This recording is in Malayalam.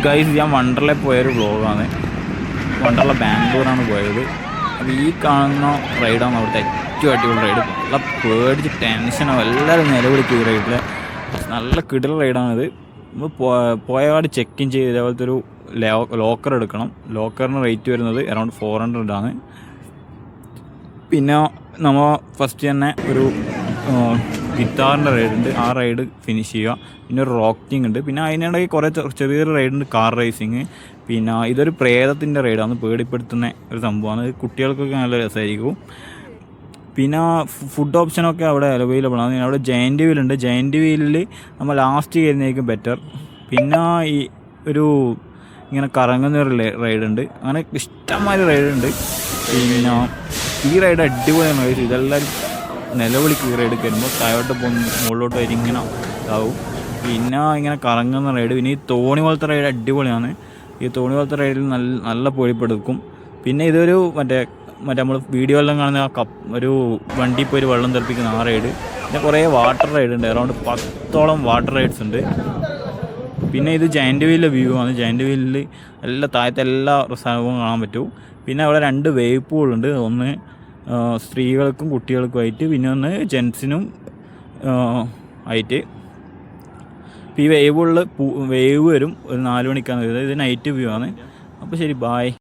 ഗൈസ് ഞാൻ വണ്ടർലയിൽ പോയൊരു വ്ളോഗാണ്. വണ്ടർല ബാംഗ്ലൂരാണ് പോയത്. അപ്പോൾ ഈ കാണുന്ന റൈഡാണ് അവിടുത്തെ ഏറ്റവും അടിപൊളി റൈഡ്. നല്ല പേടിച്ച് ടെൻഷനോ എല്ലാവരും നിലവിളിക്കും ഈ റൈഡിൽ. നല്ല കിടില റൈഡാണിത്. നമ്മൾ പോയപാട് ചെക്ക് ഇൻ ചെയ്ത് ഇതേപോലത്തെ ഒരു ലോക്കർ എടുക്കണം. ലോക്കറിന് റേറ്റ് വരുന്നത് അറൗണ്ട് 400 ആണ്. പിന്നെ നമ്മൾ ഫസ്റ്റ് തന്നെ ഒരു ഗിറ്റാറിൻ്റെ റൈഡുണ്ട്, ആ റൈഡ് ഫിനിഷ് ചെയ്യുക. പിന്നെ ഒരു റോക്കിംഗ് ഉണ്ട്. പിന്നെ അതിനിടയിൽ കുറേ ചെറിയൊരു റൈഡുണ്ട്, കാർ റേസിങ്. പിന്നെ ഇതൊരു പ്രേതത്തിൻ്റെ റൈഡാണ്, പേടിപ്പെടുത്തുന്ന ഒരു സംഭവമാണ്. കുട്ടികൾക്കൊക്കെ നല്ല രസമായിരിക്കും. പിന്നെ ഫുഡ് ഓപ്ഷനൊക്കെ അവിടെ അവൈലബിൾ ആണ്. അവിടെ ജയൻറ്റ് വീലുണ്ട്. ജയൻറ്റ് വീലിൽ നമ്മൾ ലാസ്റ്റ് കയറുന്നതായിരിക്കും ബെറ്റർ. പിന്നെ ഈ ഒരു ഇങ്ങനെ കറങ്ങുന്നൊരു റൈഡുണ്ട്. അങ്ങനെ ഇഷ്ടംമാതിരി റൈഡുണ്ട്. പിന്നെ ഈ റൈഡ് അടിപൊളിയാണ്. ഇതെല്ലാവരും നിലവിളിക്ക് ഈ റൈഡ് കയറുമ്പോൾ താഴോട്ട് മുകളിലോട്ട് വരും ഇങ്ങനെ ഇതാവും. പിന്നെ ഇങ്ങനെ കറങ്ങുന്ന റൈഡ്. പിന്നെ ഈ തോണി പോലത്തെ റൈഡ് അടിപൊളിയാണ്. ഈ തോണി പോലത്തെ റൈഡിൽ നല്ല പേടിപ്പെടുക്കും. പിന്നെ ഇതൊരു മറ്റേ നമ്മൾ വീഡിയോയെല്ലാം കാണുന്ന ഒരു വണ്ടി പോയി വെള്ളം തെറിപ്പിക്കുന്ന ആ റൈഡ്. പിന്നെ കുറേ വാട്ടർ റൈഡ് ഉണ്ട്, അറൗണ്ട് 10ഓളം വാട്ടർ റൈഡ്സ് ഉണ്ട്. പിന്നെ ഇത് ജയൻറ്റ് വീലിലെ വ്യൂ ആണ്. ജയൻറ്റ് വീലിൽ താഴത്തെ എല്ലാ സ്ഥലവും കാണാൻ പറ്റും. പിന്നെ അവിടെ 2 വേവ് പൂളുണ്ട്. ഒന്ന് സ്ത്രീകൾക്കും കുട്ടികൾക്കുമായിട്ട്, പിന്നെ ഒന്ന് ജെൻസിനും ആയിട്ട്. ഇപ്പോൾ ഈ വേവ് വരും ഒരു 4 മണിക്കാണ് വരുന്നത്. ഇത് നൈറ്റ് വ്യൂ ആണ്. അപ്പോൾ ശരി, ബായ്.